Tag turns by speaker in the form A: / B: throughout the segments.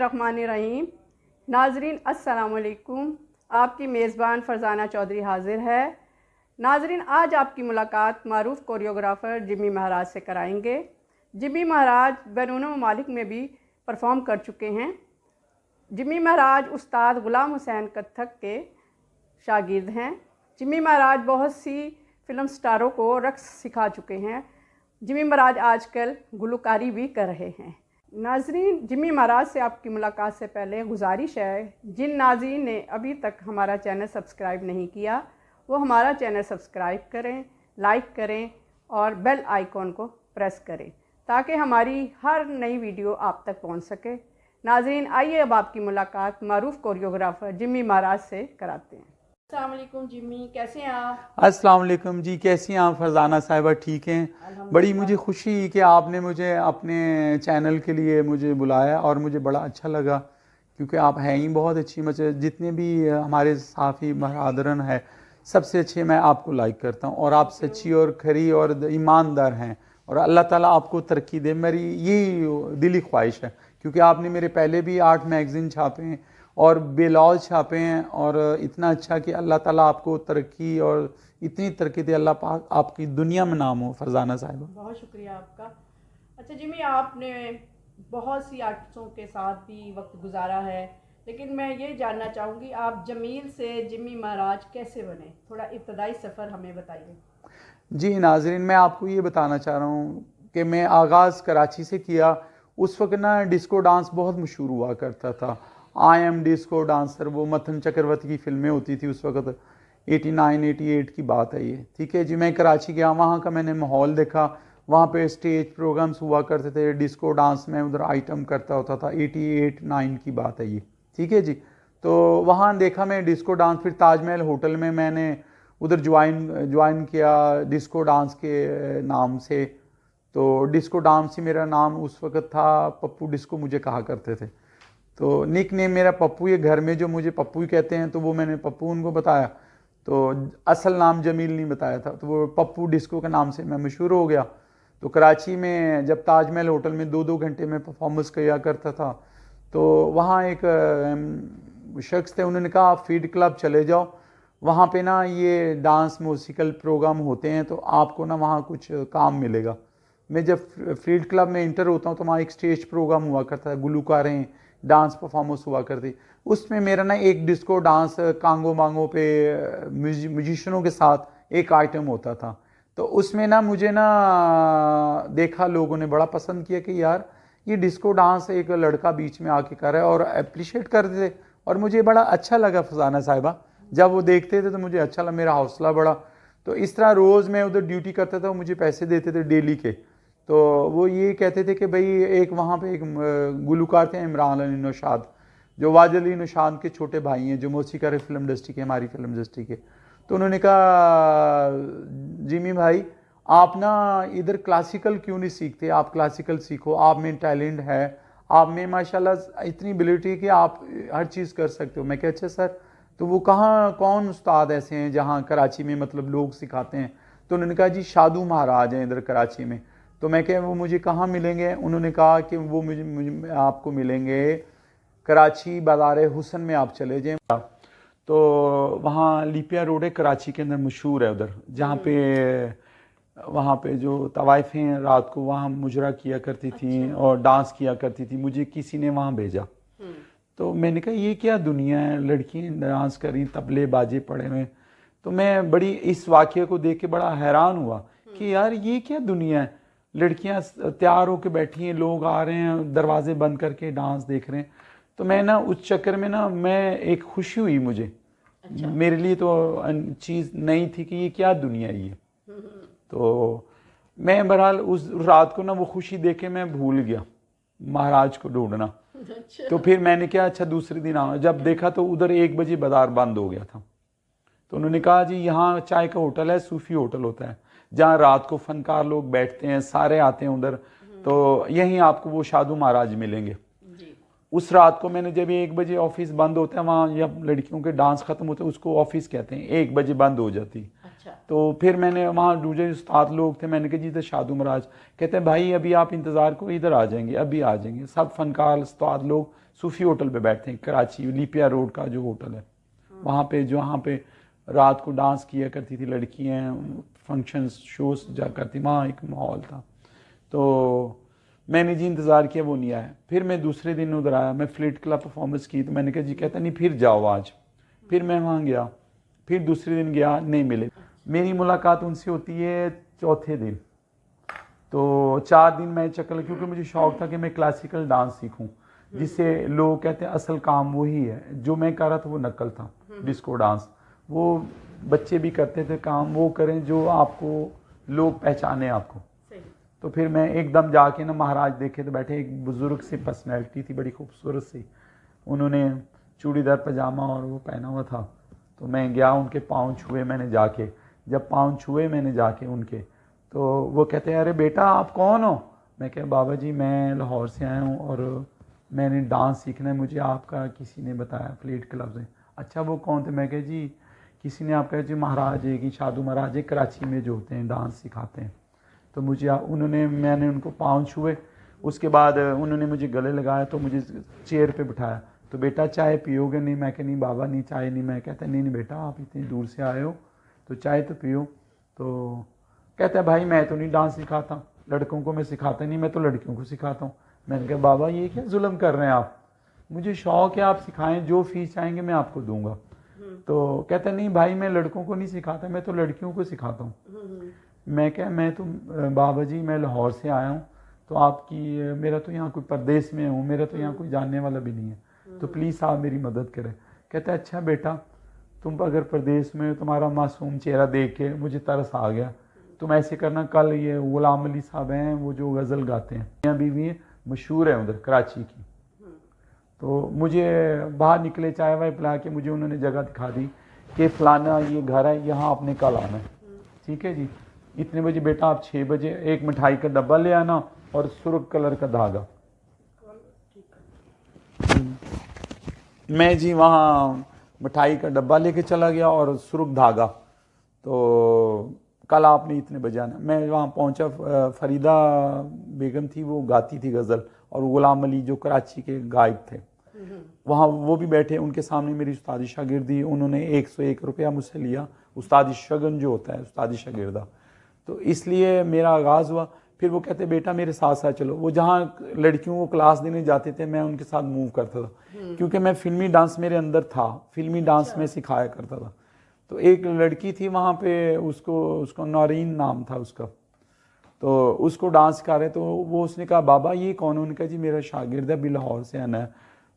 A: बिस्मिल्लाहिर्रहमानिर्रहीम। नाजरीन अस्सलाम वालेकुम। आपकी मेज़बान फ़रज़ाना चौधरी हाज़िर है। नाजरीन, आज आपकी मुलाकात मारूफ़ कोरियोग्राफ़र जिमी महाराज से कराएंगे। जिमी महाराज बैरून ममालिक में भी परफॉर्म कर चुके हैं। जिमी महाराज उस्ताद ग़ुलाम हुसैन कत्थक के शागिर्द हैं। जिमी महाराज बहुत सी फ़िल्म स्टारों को रक़्स सिखा चुके हैं। जिमी महाराज आजकल गुलकारी भी कर रहे हैं। नाजरीन, जिमी महाराज से आपकी मुलाकात से पहले गुजारिश है, जिन नाज़रीन ने अभी तक हमारा चैनल सब्सक्राइब नहीं किया वो हमारा चैनल सब्सक्राइब करें, लाइक करें और बेल आइकॉन को प्रेस करें ताकि हमारी हर नई वीडियो आप तक पहुंच सके। नाजरीन, आइए अब आपकी मुलाकात मारूफ़ कोरियोग्राफ़र जिमी महाराज से कराते हैं। अस्सलाम वालेकुम जिमी, कैसे हैं आप?
B: अस्सलाम वालेकुम जी, कैसी हैं आप फरजाना साहिबा? ठीक हैं। बड़ी मुझे खुशी कि आपने मुझे अपने चैनल के लिए मुझे बुलाया और मुझे बड़ा अच्छा लगा क्योंकि आप हैं ही बहुत अच्छी। मुझे जितने भी हमारे साफ़ी बहादरन है सबसे अच्छे मैं आपको लाइक करता हूँ और आप सच्ची और खरी और ईमानदार हैं और अल्लाह ताला आपको तरक्की दे। मेरी यही दिली ख्वाहिश है क्योंकि आपने मेरे पहले भी 8 मैगज़ीन छापे हैं और बेलौज छापे हैं और इतना अच्छा कि अल्लाह ताला आपको तरक्की और इतनी तरक्की दे। अल्लाह पाक आपकी दुनिया में नाम हो फरजाना साहिबा।
A: बहुत शुक्रिया आपका। अच्छा जिमी, आपने बहुत सी आर्टिस्टों के साथ भी वक्त गुजारा है, लेकिन मैं ये जानना चाहूँगी आप जमील से जिमी महाराज कैसे बने? थोड़ा इब्तदाई सफ़र हमें बताइए।
B: जी नाजरीन, मैं आपको ये बताना चाह रहा हूँ कि मैं आगाज़ कराची से किया। उस वक्त ना डिस्को डांस बहुत मशहूर हुआ करता था। आई एम डिस्को डांसर, वो मथन चक्रवर्ती की फिल्में होती थी उस वक्त। 89-88 की बात है ये, ठीक है जी। मैं कराची गया, वहाँ का मैंने माहौल देखा। वहाँ पे स्टेज प्रोग्राम्स हुआ करते थे, डिस्को डांस में उधर आइटम करता होता था। 88-9 की बात है ये, ठीक है जी। तो वहाँ देखा मैं डिस्को डांस। फिर ताजमहल होटल में मैंने उधर ज्वाइन किया डिस्को डांस के नाम से। तो डिस्को डांस ही मेरा नाम उस वक्त था। पप्पू डिस्को मुझे कहा करते थे, तो निक नेम मेरा पप्पू। ये घर में जो मुझे पप्पू ही कहते हैं तो वो मैंने पप्पू उनको बताया, तो असल नाम जमील नहीं बताया था, तो वो पप्पू डिस्को के नाम से मैं मशहूर हो गया। तो कराची में जब ताजमहल होटल में 2-2 घंटे में परफॉर्मेंस किया करता था, तो वहाँ एक शख्स थे, उन्होंने कहा आप फीड क्लब चले जाओ, वहाँ पे ना ये डांस म्यूजिकल प्रोग्राम होते हैं तो आपको ना वहाँ कुछ काम मिलेगा। मैं जब फील्ड क्लब में इंटर होता हूँ तो वहाँ एक स्टेज प्रोग्राम हुआ करता है, गुलकारें डांस परफॉर्मेंस हुआ करती। उसमें मेरा ना एक डिस्को डांस कांगो मांगो पे म्यूजिशियनों के साथ एक आइटम होता था। तो उसमें ना मुझे ना देखा, लोगों ने बड़ा पसंद किया कि यार ये डिस्को डांस एक लड़का बीच में आके कर रहा है और अप्रिशिएट करते थे। और मुझे बड़ा अच्छा लगा फरजाना साहिबा, जब वो देखते थे तो मुझे अच्छा लगा, मेरा हौसला बढ़ा। तो इस तरह रोज़ मैं उधर ड्यूटी करता था, मुझे पैसे देते थे डेली के। तो वो ये कहते थे कि भाई एक वहाँ पे एक गुलकार थे इमरान अली नौशाद, जो वाजिद अली नौशाद के छोटे भाई हैं, जो मौसीकार फिल्म इंडस्ट्री के, हमारी फिल्म इंडस्ट्री के। तो उन्होंने कहा जिमी भाई आप ना इधर क्लासिकल क्यों नहीं सीखते, आप क्लासिकल सीखो, आप में टैलेंट है, आप में माशाल्लाह इतनी एबिलिटी है कि आप हर चीज़ कर सकते हो। मैं कहा अच्छा सर, तो वो कहाँ कौन उस्ताद ऐसे हैं जहाँ कराची में मतलब लोग सिखाते हैं? तो उन्होंने कहा जी शादू महाराज हैं इधर कराची में। तो मैं क्या वो मुझे कहाँ मिलेंगे? उन्होंने कहा कि वो मुझे आपको मिलेंगे कराची बाज़ार हुसन में, आप चले जाएँ। तो वहाँ लिपिया रोड है कराची के अंदर, मशहूर है उधर, जहाँ पे वहाँ पे जो तवाइफें रात को वहाँ मुजरा किया करती थी और डांस किया करती थी। मुझे किसी ने वहाँ भेजा, तो मैंने कहा ये क्या दुनिया है, लड़कियाँ डांस कर रही, तबले बाजे पड़े हुए। तो मैं बड़ी इस वाक़े को देख के बड़ा हैरान हुआ कि यार ये क्या दुनिया है, लड़कियां तैयार होकर बैठी हैं, लोग आ रहे हैं दरवाजे बंद करके डांस देख रहे हैं। तो मैं ना उस चक्कर में ना मैं एक खुशी हुई मुझे। मेरे लिए तो चीज़ नई थी कि ये क्या दुनिया है ये। तो मैं बहरहाल उस रात को ना वो खुशी देख के मैं भूल गया महाराज को ढूंढना। तो फिर मैंने क्या अच्छा दूसरे दिन आना, जब देखा तो उधर 1 बजे बाजार बंद हो गया था। तो उन्होंने कहा जी यहाँ चाय का होटल है, सूफी होटल होता है, जहाँ रात को फनकार लोग बैठते हैं, सारे आते हैं उधर, तो यहीं आपको वो शादू महाराज मिलेंगे। उस रात को मैंने जब 1 बजे ऑफिस बंद होता है वहाँ, जब लड़कियों के डांस खत्म होते हैं उसको ऑफिस कहते हैं, 1 बजे बंद हो जाती। तो फिर मैंने वहाँ दूसरे उस्ताद लोग थे, मैंने कहा जी तो शादू महाराज, कहते हैं भाई अभी आप इंतज़ार करो, इधर आ जाएंगे, अभी आ जाएंगे। सब फनकार उस्ताद लोग सूफी होटल पे बैठते हैं, कराची लीपिया रोड का जो होटल है वहाँ पे, जहाँ पे रात को डांस किया करती थी लड़कियाँ, फंक्शंस शोज जा करती, वहाँ एक माहौल था। तो मैंने जी इंतज़ार किया, वो नहीं आया। फिर मैं दूसरे दिन उधर आया, मैं फ्लिट क्लब परफॉर्मेंस की, तो मैंने कहा जी, कहता नहीं फिर जाओ आज। फिर मैं वहाँ गया, फिर दूसरे दिन गया, नहीं मिले। मेरी मुलाकात उनसे होती है चौथे दिन। तो 4 दिन मैं चक्कर, क्योंकि मुझे शौक था कि मैं क्लासिकल डांस सीखूं, जिससे लोग कहते हैं असल काम वही है। जो मैं कर रहा था वो नकल था, डिस्को डांस। वो बच्चे भी करते थे काम, वो करें जो आपको लोग पहचाने आपको। तो फिर मैं एकदम जाके ना महाराज देखे तो बैठे एक बुज़ुर्ग सी पर्सनैलिटी थी, बड़ी खूबसूरत सी। उन्होंने चूड़ीदार पजामा और वो पहना हुआ था। तो मैं गया, उनके पाँव छुए मैंने जाके। जब पाँव छुए मैंने जाके उनके, तो वो कहते हैं अरे बेटा आप कौन हो? मैं कहा बाबा जी मैं लाहौर से आया हूँ और मैंने डांस सीखना है, मुझे आपका किसी ने बताया फ्लीट क्लब से। अच्छा वो कौन थे? मैं कहा जी किसी ने आपका जी महाराज है कि शादू महाराज है कराची में जो होते हैं डांस सिखाते हैं। तो मुझे मैंने उनको पाँव छुए। उसके बाद उन्होंने मुझे गले लगाया, तो मुझे चेयर पे बिठाया। तो बेटा चाय पियोगे? नहीं। मैं कहा नहीं बाबा नहीं, चाय नहीं। मैं कहता नहीं बेटा आप इतनी दूर से आए हो तो चाय तो पियो। तो कहता है भाई मैं तो नहीं डांस सिखाता, लड़कों को मैं सिखाता नहीं, मैं तो लड़कियों को सिखाता हूँ। मैंने कहा बाबा ये क्या जुल्म कर रहे हैं आप, मुझे शौक है आप सिखाएं, जो फीस चाहेंगे मैं आपको दूंगा। तो कहता नहीं भाई मैं लड़कों को नहीं सिखाता, मैं तो लड़कियों को सिखाता हूँ। मैं क्या, मैं तो बाबा जी मैं लाहौर से आया हूँ, तो आपकी मेरा तो यहाँ कोई परदेश में हूँ, मेरा तो यहाँ कोई जानने वाला भी नहीं है, तो प्लीज़ आप मेरी मदद करें। कहता है अच्छा बेटा तुम अगर परदेश में हो, तुम्हारा मासूम चेहरा देख के मुझे तरस आ गया, तुम ऐसे करना, कल ये गुलाम अली साहब हैं वो जो गज़ल गाते हैं, मियाँ बीवी मशहूर है उधर कराची की, तो मुझे बाहर निकले चाय वाय पिला के मुझे उन्होंने जगह दिखा दी कि फ़लाना ये घर है, यहाँ आपने कल आना है। ठीक है जी, इतने बजे बेटा आप 6 बजे एक मिठाई का डब्बा ले आना और सुर्ख कलर का धागा। मैं जी वहाँ मिठाई का डब्बा लेके चला गया और सुर्ख धागा। तो कल आपने इतने बजे आना। मैं वहाँ पहुँचा, फरीदा बेगम थी वो गाती थी गज़ल, और गुलाम अली जो कराची के गायक थे वहाँ वो भी बैठे। उनके सामने मेरी उस्तादी शागिर्दी, उन्होंने 101 रुपया मुझसे लिया, उस्तादी शगन जो होता है उस्तादी शागिर्दा। तो इसलिए मेरा आगाज़ हुआ। फिर वो कहते बेटा मेरे साथ साथ चलो। वो जहाँ लड़कियों को क्लास देने जाते थे मैं उनके साथ मूव करता था, क्योंकि मैं फिल्मी डांस मेरे अंदर था, फिल्मी डांस में सिखाया करता था। तो एक लड़की थी वहाँ पे, उसको नौरीन नाम था उसका, तो उसको डांस सिखा रहे। तो वो उसने कहा बाबा ये कौन है? उन्होंने कहा जी मेरा शागिर्द है, अभी लाहौर से आना है।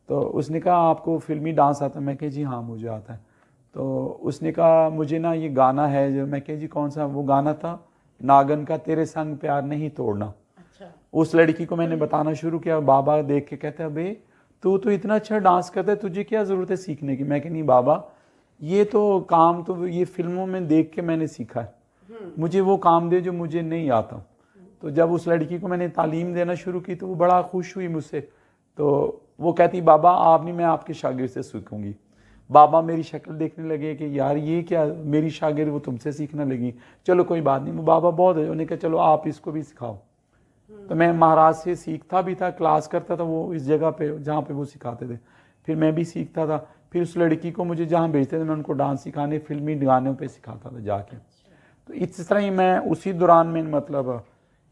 B: तो उसने कहा आपको फिल्मी डांस आता है? मैं कहा जी हाँ मुझे आता है। तो उसने कहा मुझे ना ये गाना है जो, मैं कहा जी कौन सा? वो गाना था नागन का तेरे संग प्यार नहीं तोड़ना। अच्छा। उस लड़की को मैंने बताना शुरू किया, बाबा देख के कहते अबे तू तो इतना अच्छा डांस करता है, तुझे क्या ज़रूरत है सीखने की? मैं कहा नहीं बाबा ये तो काम तो ये फिल्मों में देख के मैंने सीखा है, मुझे वो काम दे जो मुझे नहीं आता। तो जब उस लड़की को मैंने तालीम देना शुरू की तो वो बड़ा खुश हुई मुझसे। तो वो कहती बाबा आप नहीं, मैं आपके शागिर्द से सीखूंगी। बाबा मेरी शक्ल देखने लगे कि यार ये क्या, मेरी शागिर्द वो तुमसे सीखने लगी, चलो कोई बात नहीं। वो बाबा बहुत है, उन्होंने कहा चलो आप इसको भी सिखाओ। तो मैं महाराज से सीखता भी था, क्लास करता था वो इस जगह पे जहाँ पे वो सिखाते थे, फिर मैं भी सीखता था। फिर उस लड़की को मुझे जहाँ भेजते थे मैं उनको डांस सिखाने फिल्मी गानों पे सिखाता था जाके। तो इस तरह ही मैं उसी दौरान में, मतलब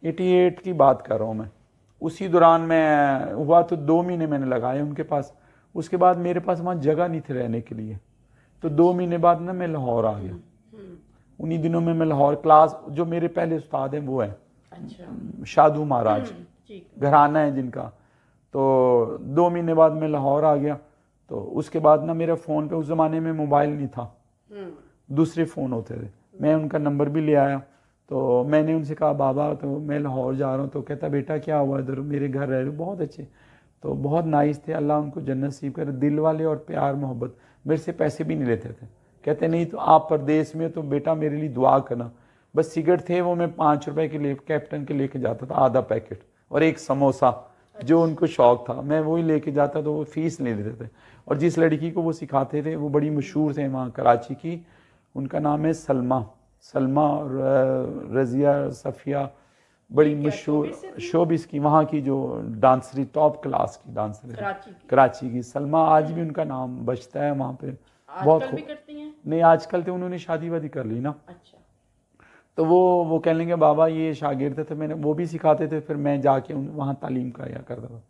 B: 88 की बात कर रहा हूँ मैं, उसी दौरान में हुआ। तो 2 महीने मैंने लगाए उनके पास। उसके बाद मेरे पास वहाँ जगह नहीं थी रहने के लिए, तो 2 महीने बाद ना मैं लाहौर आ गया। उन्हीं दिनों में मैं लाहौर, क्लास जो मेरे पहले उस्ताद हैं वो है शादू महाराज, घराना है जिनका। तो 2 महीने बाद मैं लाहौर आ गया। तो उसके बाद ना मेरा फ़ोन पे, उस ज़माने में मोबाइल नहीं था, दूसरे फ़ोन होते थे, मैं उनका नंबर भी ले आया। तो मैंने उनसे कहा बाबा तो मैं लाहौर जा रहा हूँ। तो कहता बेटा क्या हुआ, इधर मेरे घर रह रहे हो? बहुत अच्छे, तो बहुत नाइस थे, अल्लाह उनको जन्नत नसीब करे, दिल वाले और प्यार मोहब्बत, मेरे से पैसे भी नहीं लेते थे। कहते नहीं तो आप परदेश में तो बेटा मेरे लिए दुआ करना। बस सिगरेट थे वो मैं 5 रुपए के लिए कैप्टन के लेके जाता था, आधा पैकेट, और एक समोसा जो उनको शौक था, मैं वही लेके जाता, तो वो फीस नहीं देते थे। और जिस लड़की को वो सिखाते थे वो बड़ी मशहूर थे वहाँ कराची की, उनका नाम है सलमा, सलमा रज़िया सफ़िया, बड़ी मशहूर शोबिस की, वहाँ की जो डांसरी, टॉप क्लास की डांसर है, कराची की सलमा। आज भी उनका नाम बजता है वहाँ पे। बहुत
A: भी करती हैं?
B: नहीं, आजकल तो उन्होंने शादी वादी कर ली ना।
A: अच्छा।
B: तो वो कह लेंगे बाबा ये शागिर्द थे, मैंने वो भी सिखाते थे, फिर मैं जाके वहाँ तालीम कराया करता था।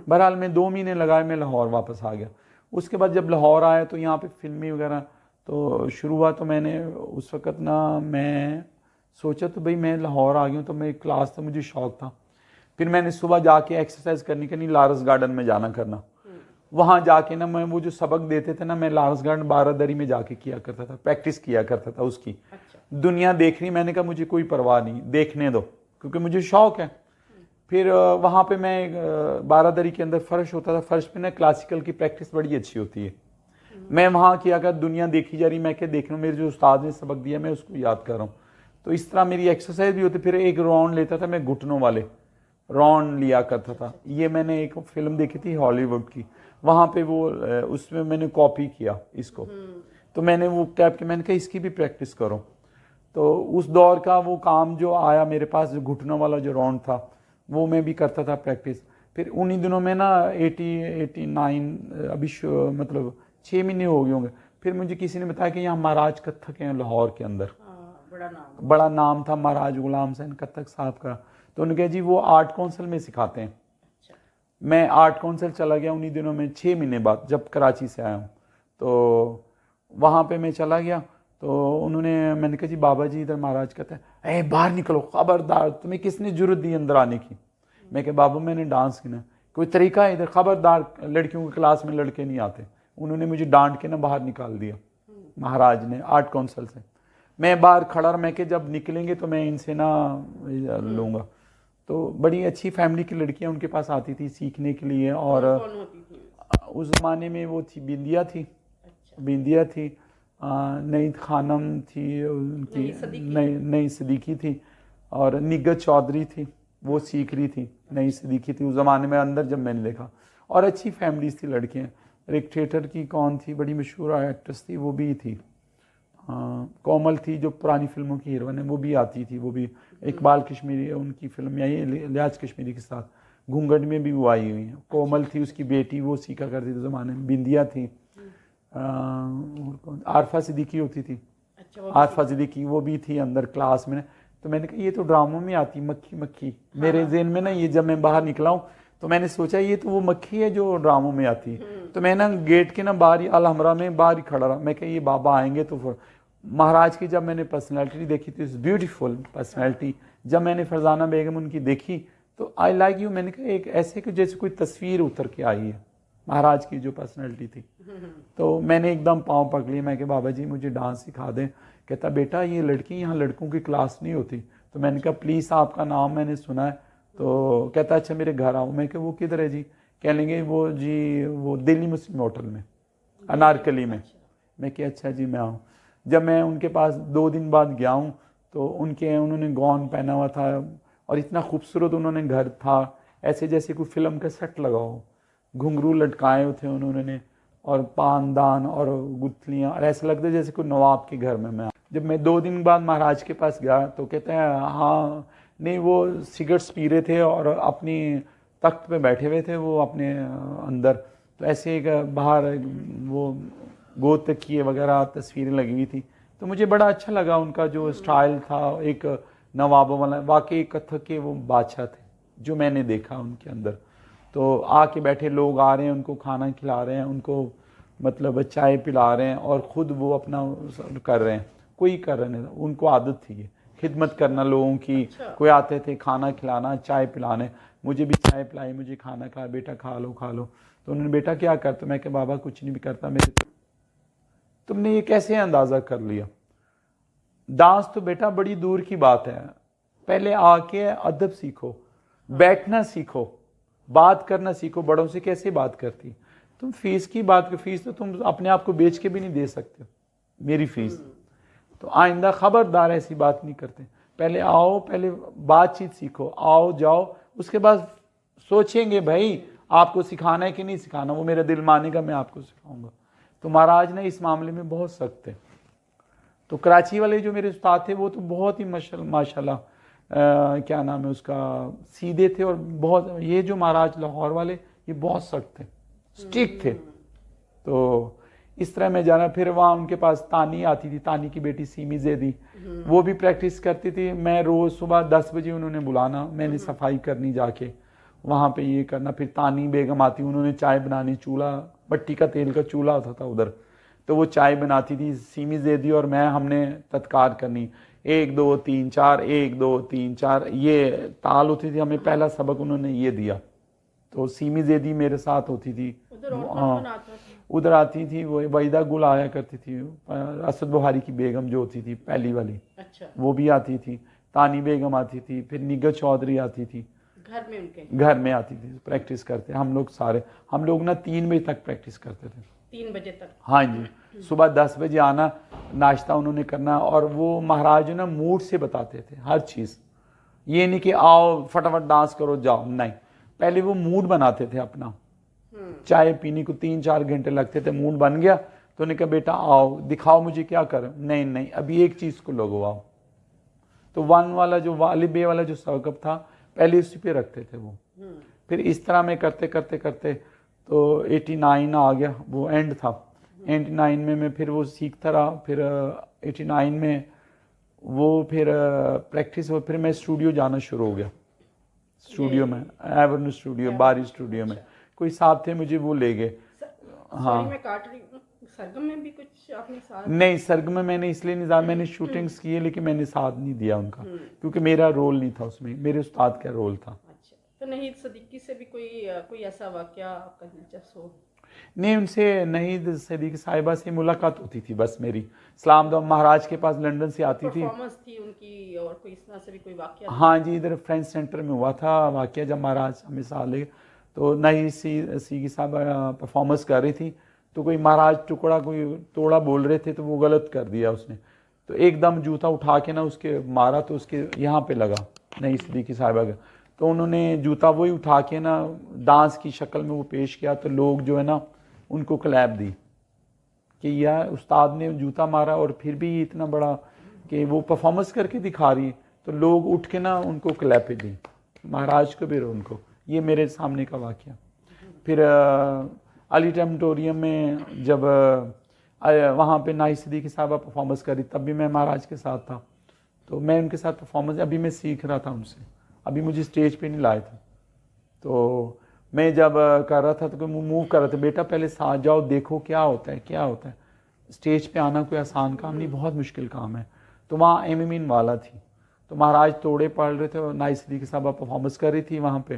B: बहरहाल मैं 2 महीने लगाए, मैं लाहौर वापस आ गया। उसके बाद जब लाहौर आया तो यहाँ पे फिल्मी वगैरह तो शुरू हुआ। तो मैंने उस वक़्त ना मैं सोचा तो भाई मैं लाहौर आ गया हूँ तो मैं क्लास था, मुझे शौक़ था। फिर मैंने सुबह जाके एक्सरसाइज करने के लिए लारस गार्डन में जाना करना। वहाँ जाके ना मैं वो जो सबक देते थे ना, मैं लारस गार्डन बारादरी में जाके किया करता था, प्रैक्टिस किया करता था उसकी। अच्छा। दुनिया देख रही, मैंने कहा मुझे कोई परवाह नहीं, देखने दो, क्योंकि मुझे शौक़ है। फिर वहाँ पे मैं बारादरी के अंदर फ़र्श होता था, फ़र्श पे ना क्लासिकल की प्रैक्टिस बड़ी अच्छी होती है। मैं वहाँ किया कर, दुनिया देखी जा रही, मैं क्या देख रहा हूँ, मेरे जो उस्ताद ने सबक दिया मैं उसको याद कर रहा हूँ। तो इस तरह मेरी एक्सरसाइज भी होती। फिर एक राउंड लेता था मैं, घुटनों वाले राउंड लिया करता था। ये मैंने एक फिल्म देखी थी हॉलीवुड की, वहाँ पे वो उसमें मैंने कॉपी किया इसको। तो मैंने वो कैप के, मैंने कहा इसकी भी प्रैक्टिस करो। तो उस दौर का वो काम जो आया मेरे पास, जो घुटनों वाला जो राउंड था, वो मैं भी करता था प्रैक्टिस। फिर उन्हीं दिनों में ना 89 अभी मतलब 6 महीने हो गए होंगे। फिर मुझे किसी ने बताया कि यहाँ महाराज कत्थक हैं लाहौर के अंदर। बड़ा नाम था महाराज गुलाम हुसैन कत्थक साहब का। तो उन्होंने कहा जी वो आर्ट काउंसिल में सिखाते हैं। मैं आर्ट काउंसिल चला गया उन्हीं दिनों में, 6 महीने बाद जब कराची से आया हूँ। तो वहाँ पे मैं चला गया तो मैंने कहा जी बाबा जी इधर महाराज कहते हैं, ए बाहर निकलो, खबरदार, तुम्हें किसने जरूरत दी अंदर आने की। मैं कहा बाबा मैंने डांस किया, कोई तरीका है इधर, खबरदार, लड़कियों की क्लास में लड़के नहीं आते। उन्होंने मुझे डांट के ना बाहर निकाल दिया महाराज ने, आर्ट काउंसिल से। मैं बाहर खड़ा, मैं कि जब निकलेंगे तो मैं इनसे ना लूँगा। तो बड़ी अच्छी फैमिली की लड़कियां उनके पास आती थी सीखने के लिए। और उस ज़माने में वो थी बिंदिया थी। अच्छा। बिंदिया थी, नई खानम थी उनकी, नई सदीकी थी, और निगत चौधरी थी, वो सीख रही थी, नई सदीकी थी उस ज़माने में अंदर जब मैंने देखा। और अच्छी फैमिलीज थी लड़कियाँ। एक थिएटर की कौन थी, बड़ी मशहूर एक्ट्रेस थी, वो भी थी, कोमल थी जो पुरानी फिल्मों की हीरोइन है, वो भी आती थी। वो भी इकबाल कश्मीरी उनकी फिल्म में आई है, लिहाज कश्मीरी के साथ, घूंघट में भी वो आई हुई है। कोमल थी उसकी बेटी, वो सीखा करती थी ज़माने में। बिंदिया थी, आरफा सिद्दीकी होती थी। अच्छा, आरफा सिद्दीकी वो भी थी अंदर क्लास में। तो मैंने कहा ये तो ड्रामों में आती मक्खी मक्खी। हाँ। मेरे ज़हन में ना ये, जब मैं बाहर निकला हूँ तो मैंने सोचा ये तो वो मक्खी है जो ड्रामों में आती है। तो मैं ना गेट के ना बाहर ही, अल हमरा में बाहर ही खड़ा रहा। मैं कहा ये बाबा आएंगे तो फिर महाराज की जब मैंने पर्सनैलिटी देखी थी, इस ब्यूटीफुल पर्सनैलिटी, जब मैंने फरजाना बेगम उनकी देखी तो आई लाइक यू। मैंने कहा एक ऐसे कि जैसे कोई तस्वीर उतर के आई है महाराज की जो पर्सनैलिटी थी। तो मैंने एकदम पाँव पकड़ लिया, मैं कि बाबा जी मुझे डांस सिखा दें। कहता बेटा ये लड़की, यहाँ लड़कों की क्लास नहीं होती। तो मैंने कहा प्लीज़ आपका नाम मैंने सुना है। तो कहता अच्छा मेरे घर आओ। मैं कि वो किधर है जी? कह लेंगे वो जी वो दिल्ली मुस्लिम होटल में, अनारकली में। मैं कि अच्छा जी मैं आऊँ। जब मैं उनके पास 2 दिन बाद गया हूँ तो उन्होंने गॉन पहना हुआ था और इतना खूबसूरत उन्होंने घर था, ऐसे जैसे कोई फिल्म का सेट लगा हो। घुंघरू लटकाए हुए थे उन्होंने, और पानदान और गुत्थलियाँ, और ऐसा लगता है जैसे कोई नवाब के घर में मैं। जब मैं 2 दिन बाद महाराज के पास गया तो कहते हैं हाँ नहीं, वो सिगरेट्स पी रहे थे और अपनी तख्त पे बैठे हुए थे वो अपने अंदर। तो ऐसे एक बाहर वो गोद तकिए वगैरह तस्वीरें लगी हुई थी। तो मुझे बड़ा अच्छा लगा उनका जो स्टाइल था, एक नवाबों वाला। वाकई कत्थक के वो बादशाह थे जो मैंने देखा उनके अंदर। तो आके बैठे लोग आ रहे हैं, उनको खाना खिला रहे हैं, उनको मतलब चाय पिला रहे हैं, और ख़ुद वो अपना कर रहे हैं। कोई कर रहे नहीं, उनको आदत थी ये खिदमत करना लोगों की। अच्छा। कोई आते थे खाना खिलाना, चाय पिलाने, मुझे भी चाय पिलाई, मुझे खाना खा, बेटा खा लो खा लो। तो उन्होंने बेटा क्या करते? मैं कि बाबा कुछ नहीं भी करता मेरे। तुमने ये कैसे अंदाज़ा कर लिया? डांस तो बेटा बड़ी दूर की बात है, पहले आके अदब सीखो, बैठना सीखो, बात करना सीखो। बड़ों से कैसे बात करती? तुम फीस की बात कर, फीस तो तुम अपने आप को बेच के भी नहीं दे सकते, मेरी फीस। तो आइंदा खबरदार ऐसी बात नहीं करते। पहले आओ, पहले बातचीत सीखो, आओ जाओ, उसके बाद सोचेंगे भाई आपको सिखाना है कि नहीं सिखाना। वो मेरा दिल मानेगा मैं आपको सिखाऊंगा। तो महाराज ने इस मामले में बहुत सख्त है। तो कराची वाले जो मेरे उस्ताद थे वो तो बहुत ही माशाल्लाह क्या नाम है उसका, सीधे थे और बहुत, ये जो महाराज लाहौर वाले ये बहुत सख्त थे, स्ट्रिक्ट थे। तो इस तरह मैं जाना, फिर वहाँ उनके पास तानी आती थी, तानी की बेटी सीमी ज़ैदी, वो भी प्रैक्टिस करती थी। मैं रोज़ सुबह 10 बजे उन्होंने बुलाना, मैंने सफाई करनी जाके वहाँ पे, ये करना। फिर तानी बेगम आती, उन्होंने चाय बनानी, चूल्हा मट्टी का तेल का चूल्हा होता था उधर, तो वो चाय बनाती थी। सीमी ज़ैदी और मैं, हमने तत्कार करनी, 1 2 3 4, 1 2 3 4, ये ताल होती थी। हमें पहला सबक उन्होंने ये दिया। तो सीमी ज़ैदी मेरे साथ होती थी, हाँ उधर आती थी। वो वहीदा गुल आया करती थी, असद बुहारी की बेगम जो होती थी पहली वाली, अच्छा, वो भी आती थी। तानी बेगम आती थी, फिर निगर चौधरी आती थी, घर में उनके घर में आती थी। प्रैक्टिस करते हम लोग सारे, हम लोग ना 3 बजे तक प्रैक्टिस करते थे, 3 बजे तक, हाँ जी। सुबह 10 बजे आना, नाश्ता उन्होंने करना, और वो महाराज ना मूड से बताते थे हर चीज़। ये नहीं कि आओ फटाफट डांस करो जाओ, नहीं, पहले वो मूड बनाते थे अपना। चाय पीने को 3-4 घंटे लगते थे, मूड बन गया तो उन्होंने कहा बेटा आओ दिखाओ मुझे क्या करें, नहीं नहीं अभी एक चीज़ को लगवाओ। तो 1 वाला जो वाली बे वाला जो सकअप था पहले उसी पे रखते थे वो। फिर इस तरह में करते करते करते तो 89 आ गया, वो एंड था। 89 में मैं फिर वो सीखता रहा। फिर 89 में वो फिर प्रैक्टिस हो, फिर मैं स्टूडियो जाना शुरू हो गया। स्टूडियो में, एवर्नो स्टूडियो, बारी स्टूडियो में कोई साथ थे, मुझे वो ले गए। हाँ, मैं काट रही हूँ, सरगम में भी कुछ आपने साथ? नहीं, सरगम में मैंने इसलिए नहीं जाना, मैंने शूटिंग्स की है लेकिन मैंने साथ नहीं दिया उनका, क्योंकि मेरा रोल नहीं था उसमें, मेरे उस्ताद का रोल था। अच्छा, तो नहीद सदीकी से भी कोई ऐसा वाकया आपका दिलचस्प हो? नहीं, उनसे नहीद सदीकी साहिबा से मुलाकात होती थी बस मेरी, इस्लाम महाराज के पास लंदन से आती थी। परफॉर्मेंस थी उनकी, और कोई इस तरह से भी कोई वाकया? हाँ जी, इधर फ्रेंच सेंटर में हुआ था वाकया, जब महाराज हमें साथ ले, तो नहीद सीगी साहब परफॉर्मेंस कर रही थी, तो कोई महाराज टुकड़ा कोई तोड़ा बोल रहे थे, तो वो गलत कर दिया उसने, तो एकदम जूता उठा के ना उसके मारा, तो उसके यहाँ पे लगा नहीद सदीकी साहिबा का। तो उन्होंने जूता वही उठा के ना डांस की शक्ल में वो पेश किया, तो लोग जो है ना उनको क्लैप दी कि यार उस्ताद ने जूता मारा और फिर भी इतना बड़ा कि वो परफॉर्मेंस करके दिखा रही है, तो लोग उठ के ना उनको क्लैप दी, महाराज को भी उनको। ये मेरे सामने का वाक़या। फिर अली टैमटोरियम में जब वहाँ पे नाइस सदीकी साहबा परफॉर्मेंस करी, तब भी मैं महाराज के साथ था, तो मैं उनके साथ परफॉर्मेंस, अभी मैं सीख रहा था उनसे, अभी मुझे स्टेज पे नहीं लाए थे। तो मैं जब कर रहा था तो मूव कर रहा था, बेटा पहले साथ जाओ देखो क्या होता है क्या होता है, स्टेज पे आना कोई आसान काम नहीं, बहुत मुश्किल काम है। तो वहाँ एमिन वाला थी, तो महाराज तोड़े पढ़ रहे थे और नाइस सदीकी साहबा परफॉर्मेंस कर रही थी वहाँ पे,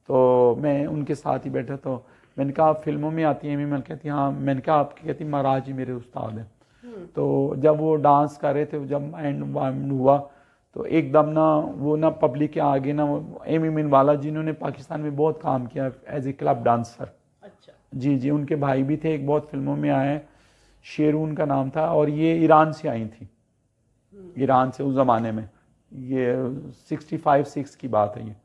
B: तो मैं उनके साथ ही बैठा। तो मैंने कहा आप फिल्मों में आती हैं? एमिन कहती हाँ। मैंने कहा आपकी? कहती महाराज जी मेरे उस्ताद हैं। तो जब वो डांस कर रहे थे, जब एंड हुआ तो एकदम ना वो ना पब्लिक के आगे ना एमिन वाला, जिन्होंने पाकिस्तान में बहुत काम किया एज ए क्लब डांसर। अच्छा, जी जी, उनके भाई भी थे, एक बहुत फिल्मों में आए, शेरून का नाम था, और ये ईरान से आई थी, ईरान से उस ज़माने में, ये 65-6 की बात है ये।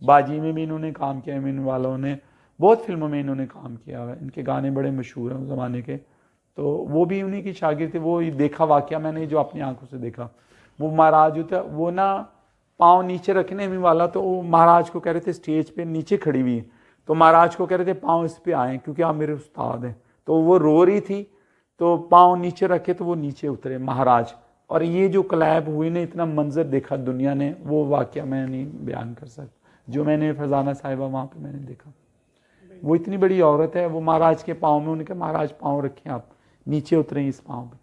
B: बाजी में भी इन्होंने काम किया, एमिन वालों ने बहुत फिल्मों में इन्होंने काम किया है, इनके गाने बड़े मशहूर हैं उस ज़माने के। तो वो भी उन्हीं की शागिर्द थे। वो देखा वाक़या मैंने जो अपनी आंखों से देखा, वो महाराज होता वो ना पाँव नीचे रखने में वाला, तो वो महाराज को कह रहे थे स्टेज पे नीचे खड़ी हुई, तो महाराज को कह रहे थे पाँव इस पे आए क्योंकि आप मेरे उस्ताद हैं। तो वो रो रही थी, तो पाँव नीचे रखे तो वो नीचे उतरे महाराज। और ये जो क्लैप हुई ना, इतना मंजर देखा दुनिया ने, वो वाक़या मैं नहीं बयान कर सकता, जो मैंने फरजाना साहिबा वहाँ पर मैंने देखा। वो इतनी बड़ी औरत है, वो महाराज के पाँव में, उन्होंने कहा महाराज पाँव रखें, आप नीचे उतरें इस पाँव पे।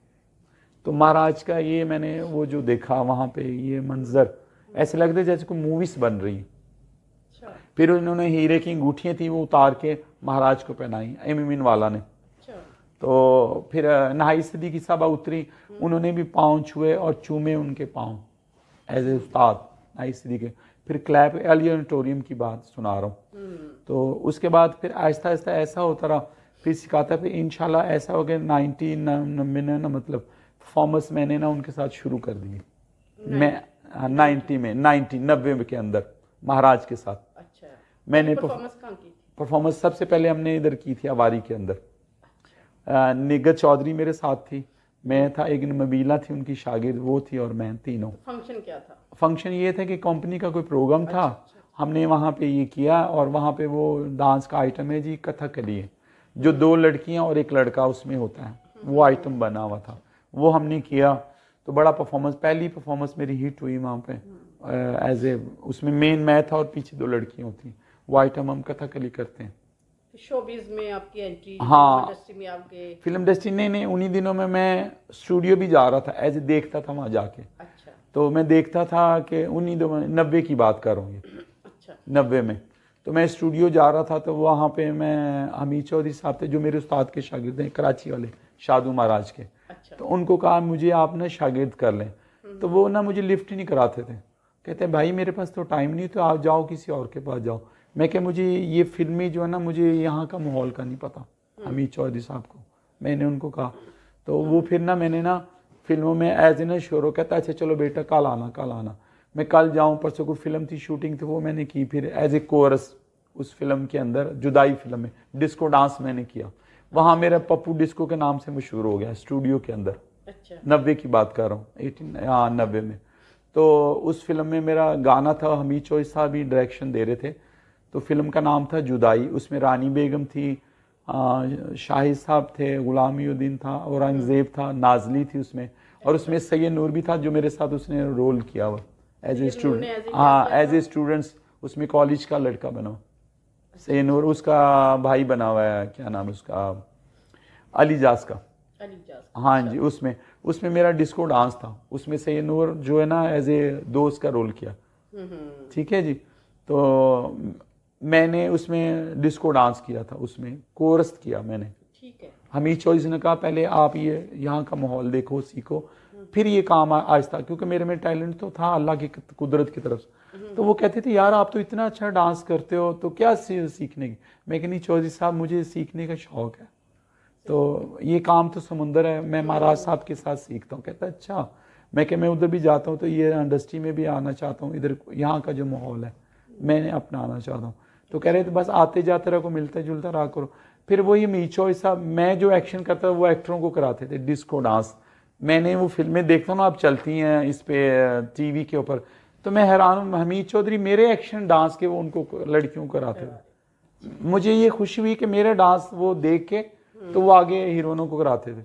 B: तो महाराज का ये मैंने वो जो देखा वहाँ पे, ये मंजर ऐसे लगते जैसे कोई मूवीज बन रही। अच्छा। फिर उन्होंने हीरे की अंगूठियाँ थी वो उतार के महाराज को पहनाई एमिन वाला ने। अच्छा। तो फिर नाइस सदीकी साहबा उतरी, उन्होंने भी पाँव छुए और चूमे उनके पाँव as a Ustad nice Siddiqui. फिर क्लैप, अली ऑडिटोरियम की बात सुना रहा हूँ। तो उसके बाद फिर आहिस्ता आहिस्ता ऐसा होता रहा, फिर सिखाता, फिर इंशाल्लाह ऐसा हो गया 90 ना मतलब परफॉर्मेंस मैंने ना उनके साथ शुरू कर दी। मैं 90 के अंदर महाराज के साथ। अच्छा। मैंने परफॉर्मेंस सबसे पहले हमने इधर की थी अवारी के अंदर। निगर चौधरी मेरे साथ थी, मैं था, एक नबीला थी उनकी शागिर्द, वो थी, और मैं, तीनों।
A: फंक्शन क्या था?
B: फंक्शन ये था कि कंपनी का कोई प्रोग्राम था, हमने वहाँ पे ये किया, और वहाँ पे वो डांस का आइटम है जी कथकली है, जो 2 लड़कियाँ और 1 लड़का उसमें होता है, वो आइटम बना हुआ था, वो हमने किया। तो बड़ा परफॉर्मेंस, पहली परफॉर्मेंस मेरी हिट हुई वहाँ पे एज ए, उसमें मेन मैं था और पीछे 2 लड़कियाँ होती, वो आइटम हम कथकली करते हैं।
A: शोबिज में आपकी एंट्री,
B: हाँ,
A: इंडस्ट्री में आपके?
B: फिल्म इंडस्ट्री नहीं, उन्हीं दिनों में मैं स्टूडियो भी जा रहा था, एज ए देखता था वहाँ जाके।
A: अच्छा
B: तो मैं देखता था कि उन्हीं दिनों, 90 की बात कर रहा हूँ ये,
A: अच्छा
B: 90 में, तो मैं स्टूडियो जा रहा था, तो वहाँ पे मैं, हमीद चौधरी साहब थे जो मेरे उस्ताद के शागिर्द हैं, कराची वाले, शादू महाराज के।
A: अच्छा।
B: तो उनको कहा मुझे आप ना शागिर्द कर लें, तो वो ना मुझे लिफ्ट ही नहीं कराते थे, कहते हैं भाई मेरे पास तो टाइम नहीं, तो आप जाओ किसी और के पास जाओ। मैं क्या, मुझे ये फिल्मी जो है ना, मुझे यहाँ का माहौल का नहीं पता। हमीद चौधरी साहब को मैंने उनको कहा, तो वो फिर ना, मैंने ना फिल्मों में एज इन शुरू, कहता अच्छा चलो बेटा कल आना, कल आना। मैं कल जाऊँ, परसों को फिल्म थी, शूटिंग थी, वो मैंने की। फिर एज ए कोरस उस फिल्म के अंदर, जुदाई फिल्म में डिस्को डांस मैंने किया, वहाँ मेरा पप्पू डिस्को के नाम से मशहूर हो गया स्टूडियो के अंदर।
A: अच्छा
B: 90 की बात कर रहा हूँ, 18, हाँ 90 में। तो उस फिल्म में मेरा गाना था, हमीद चौधरी साहब ही डायरेक्शन दे रहे थे। तो फिल्म का नाम था जुदाई, उसमें रानी बेगम थी, शाहिद साहब थे, गुलामुद्दीन था, औरंगजेब था, नाजली थी उसमें, और उसमें सैयद नूर भी था जो मेरे साथ उसने रोल किया हुआ एज ए स्टूडेंट। हाँ, एज ए स्टूडेंट्स उसमें कॉलेज का लड़का बना हुआ। सैयद नूर उसका भाई बना हुआ है, क्या नाम उसका, अलीजाज का। हाँ जी, उसमें मेरा डिस्को डांस था, उसमें सैयद नूर जो है ना, एज ए दोस्त का रोल किया। ठीक है जी। तो मैंने उसमें डिस्को डांस किया था, उसमें कोरस किया मैंने।
A: ठीक है।
B: हमीद चौधरी ने कहा पहले आप ये यहाँ का माहौल देखो, सीखो, फिर ये काम आहिस्ता, क्योंकि मेरे में टैलेंट तो था अल्लाह की कुदरत की तरफ से। तो वो कहते थे यार आप तो इतना अच्छा डांस करते हो, तो क्या सीखने की। मैं कहनी चौधरी साहब मुझे सीखने का शौक है, तो ये काम तो समुंदर है, मैं महाराज साहब के साथ सीखता हूँ। कहता अच्छा। मैं कि मैं उधर भी जाता हूँ तो ये इंडस्ट्री में भी आना चाहता हूँ, इधर यहाँ का जो माहौल है मैंने अपना आना चाहता हूँ। तो कह रहे थे बस आते जाते रहो, मिलते जुलता रहा करो। फिर वो ये हमीद चौधरी साहब, मैं जो एक्शन करता था वो एक्टरों को कराते थे डिस्को डांस। मैंने वो फिल्में देखता हूँ ना, आप चलती हैं इस पे टीवी के ऊपर, तो मैं हैरान हूँ, हमीद चौधरी मेरे एक्शन डांस के वो उनको लड़कियों को कराते थे। मुझे ये खुशी हुई कि मेरा डांस वो देख के तो वो आगे हीरोइनों को कराते थे।